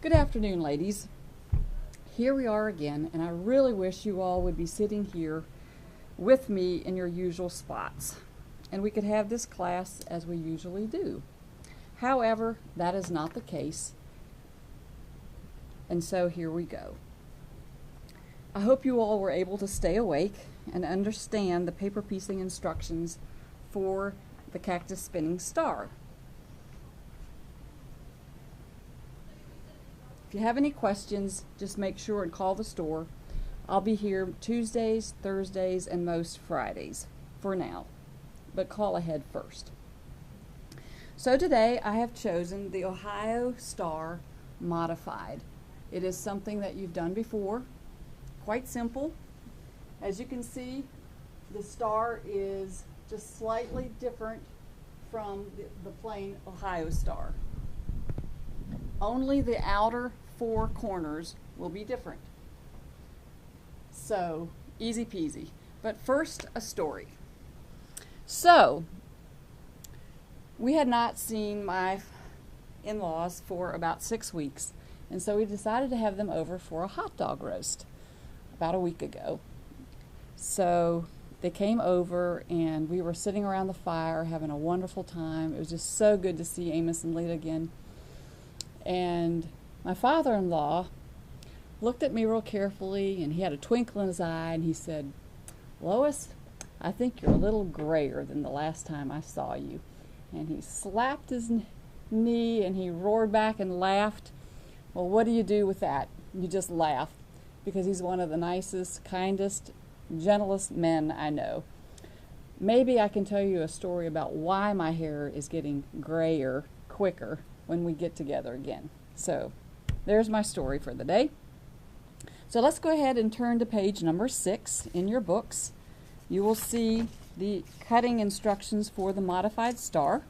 Good afternoon, ladies. Here we are again, and I really wish you all would be sitting here with me in your usual spots, and we could have this class as we usually do. However, that is not the case, and so here we go. I hope you all were able to stay awake and understand the paper piecing instructions for the cactus spinning star. If you have any questions, just make sure and call the store. I'll be here Tuesdays, Thursdays, and most Fridays for now, but call ahead first. So today I have chosen the Ohio Star Modified. It is something that you've done before, quite simple. As you can see, the star is just slightly different from the plain Ohio Star. Only the outer four corners will be different. So, easy peasy. But first, a story. So, we had not seen my in-laws for about 6 weeks, and so we decided to have them over for a hot dog roast about a week ago. So, they came over, and we were sitting around the fire having a wonderful time. It was just so good to see Amos and Lita again. And my father-in-law looked at me real carefully, and he had a twinkle in his eye, and he said, "Lois, I think you're a little grayer than the last time I saw you." And he slapped his knee, and he roared back and laughed. Well, what do you do with that? You just laugh, because he's one of the nicest, kindest, gentlest men I know. Maybe I can tell you a story about why my hair is getting grayer quicker when we get together again. So there's my story for the day. So let's go ahead and turn to page number 6 in your books. You will see the cutting instructions for the modified star.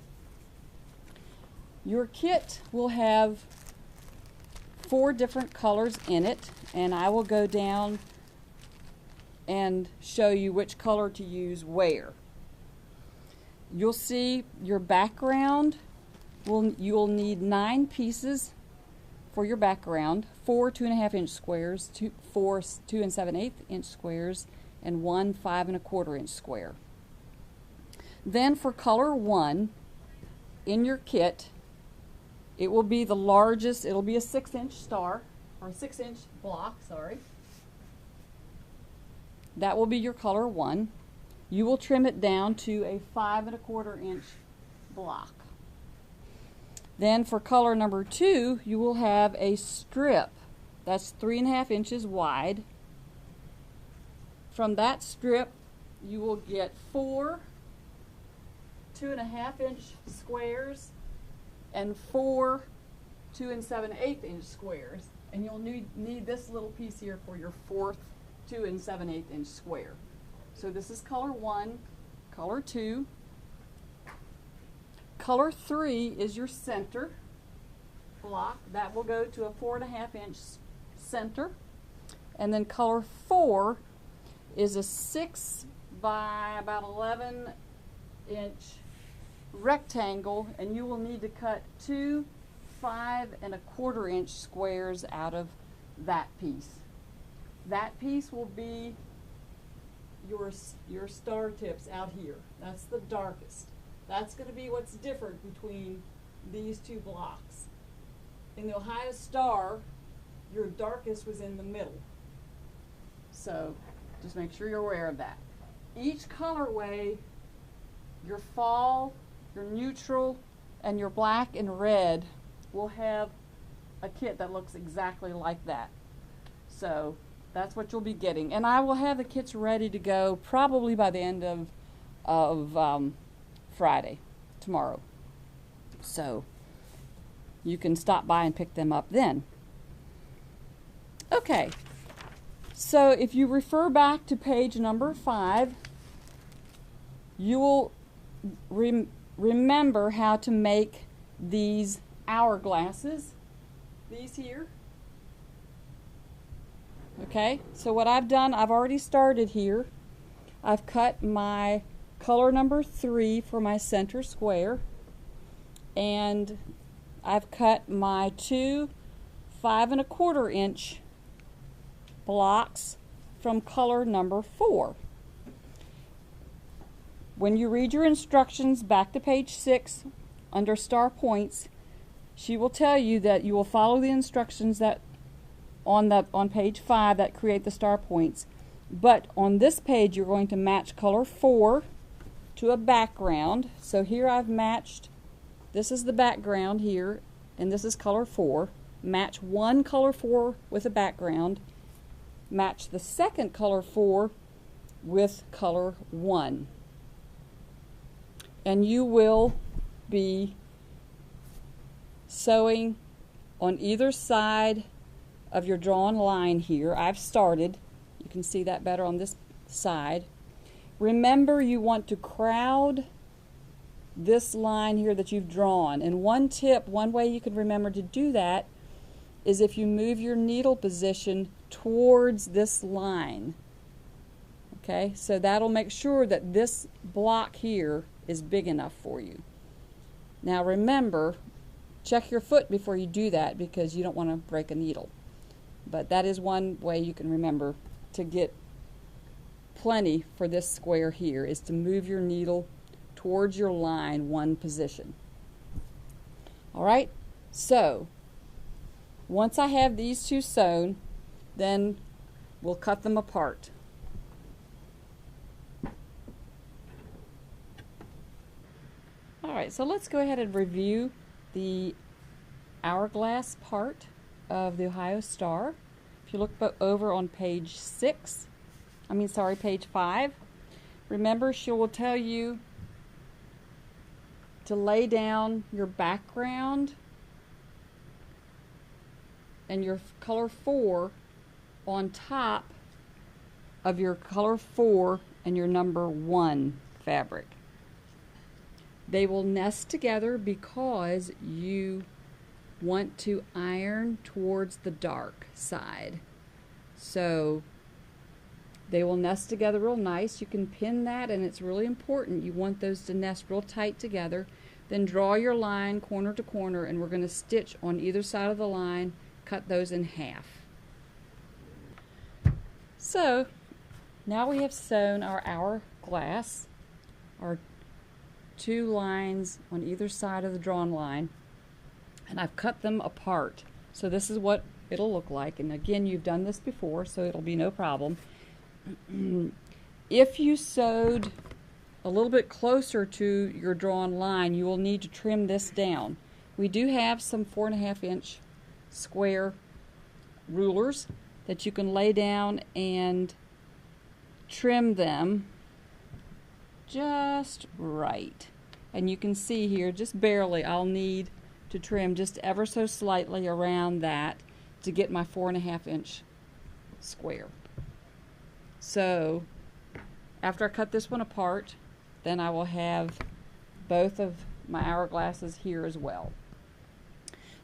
Your kit will have 4 different colors in it, and I will go down and show you which color to use where. You'll see your background. You'll need 9 pieces for your background, 4 2.5-inch squares, 4 2 7/8 inch squares, and 1 5 1/4 inch square. Then for color 1 in your kit, it will be the largest. It'll be a 6-inch star, or a 6-inch block, sorry. That will be your color 1. You will trim it down to a 5 1/4 inch block. Then for color number 2, you will have a strip that's 3.5 inches wide. From that strip, you will get 4 2.5-inch squares and 4 2 7/8 inch squares. And you'll need this little piece here for your 4th 2 7/8 inch square. So this is color 1, color 2. Color 3 is your center block. That will go to a 4.5-inch center. And then color 4 is a 6 by about 11-inch rectangle, and you will need to cut 2 5 1/4 inch squares out of that piece. That piece will be your star tips out here. That's the darkest. That's going to be what's different between these 2 blocks. In the Ohio Star, your darkest was in the middle. So just make sure you're aware of that. Each colorway, your fall, your neutral, and your black and red will have a kit that looks exactly like that. So that's what you'll be getting. And I will have the kits ready to go probably by the end of Friday, tomorrow. So you can stop by and pick them up then. Okay, so if you refer back to page number 5, you will remember how to make these hourglasses, these here. Okay, so what I've done, I've already started here. I've cut my color number 3 for my center square, and I've cut my 2 5¼ inch blocks from color number 4. When you read your instructions back to page 6 under star points, she will tell you that you will follow the instructions that on page 5 that create the star points. But on this page you're going to match color 4 to a background. So here I've matched, this is the background here, and this is color 4. Match one color 4 with a background. Match the second color 4 with color 1. And you will be sewing on either side of your drawn line here. I've started. You can see that better on this side. Remember, you want to crowd this line here that you've drawn. And one tip, one way you can remember to do that is if you move your needle position towards this line. Okay, so that'll make sure that this block here is big enough for you. Now remember, check your foot before you do that because you don't want to break a needle. But that is one way you can remember to get plenty for this square here, is to move your needle towards your line one position. Alright, so once I have these two sewn, then we'll cut them apart. Alright, so let's go ahead and review the hourglass part of the Ohio Star. If you look over on page 5, remember she will tell you to lay down your background and your color 4 on top of your color 4 and your number 1 fabric. They will nest together because you want to iron towards the dark side. So they will nest together real nice. You can pin that, and it's really important. You want those to nest real tight together. Then draw your line corner to corner, and we're going to stitch on either side of the line, cut those in half. So now we have sewn our hourglass, our two lines on either side of the drawn line, and I've cut them apart. So this is what it'll look like, and again, you've done this before, so it'll be no problem. If you sewed a little bit closer to your drawn line, you will need to trim this down. We do have some 4½ inch square rulers that you can lay down and trim them just right. And you can see here, just barely, I'll need to trim just ever so slightly around that to get my 4½ inch square. So after I cut this one apart, then I will have both of my hourglasses here as well.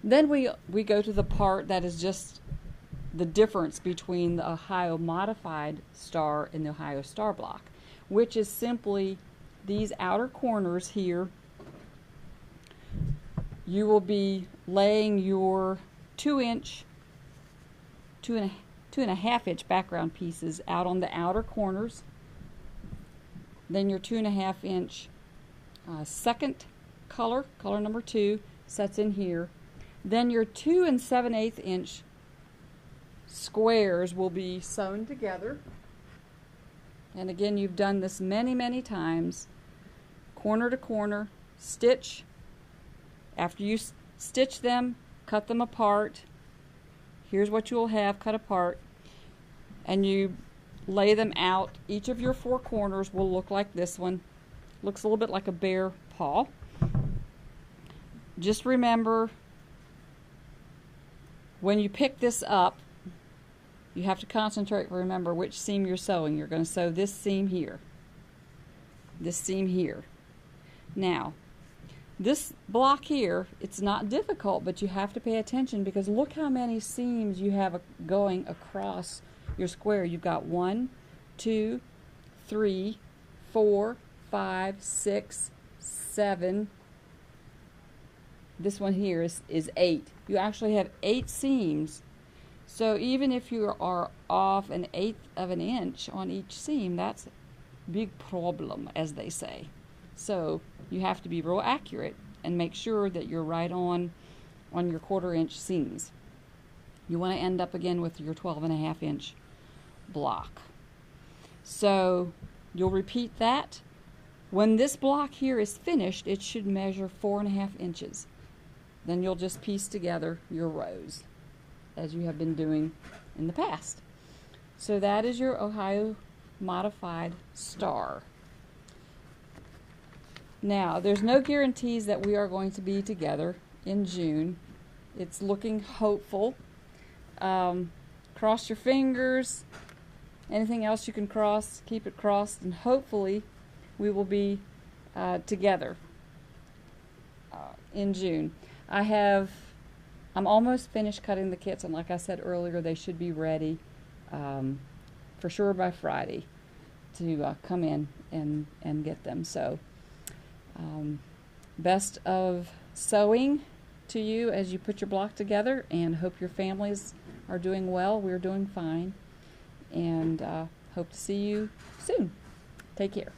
Then we go to the part that is just the difference between the Ohio Modified Star and the Ohio Star block, which is simply these outer corners here. You will be laying your 2-inch, 2.5 inch background pieces out on the outer corners. Then your 2.5 inch second color number 2, sets in here. Then your 2 7/8 inch squares will be sewn together. And again, you've done this many times. Corner to corner, stitch. After you stitch them, cut them apart. Here's what you'll have cut apart. And you lay them out. Each of your 4 corners will look like this one. Looks a little bit like a bear paw. Just remember, when you pick this up, you have to concentrate, remember which seam you're sewing. You're going to sew this seam here. This seam here. Now, this block here, it's not difficult, but you have to pay attention because look how many seams you have going across your square. You've got 1, 2, 3, 4, 5, 6, 7, this one here is 8. You actually have 8 seams. So even if you are off 1/8 of an inch on each seam, that's a big problem, as they say. So you have to be real accurate and make sure that you're right on your 1/4 inch seams. You want to end up again with your 12.5 inch block. So you'll repeat that. When this block here is finished, it should measure 4.5 inches. Then you'll just piece together your rows as you have been doing in the past. So that is your Ohio Modified Star. Now, there's no guarantees that we are going to be together in June. It's looking hopeful. Cross your fingers. Anything else you can cross, keep it crossed, and hopefully we will be together in June. I'm almost finished cutting the kits, and like I said earlier, they should be ready for sure by Friday to come in and get them. So best of sewing to you as you put your block together, and hope your families are doing well. We're doing fine, and hope to see you soon. Take care.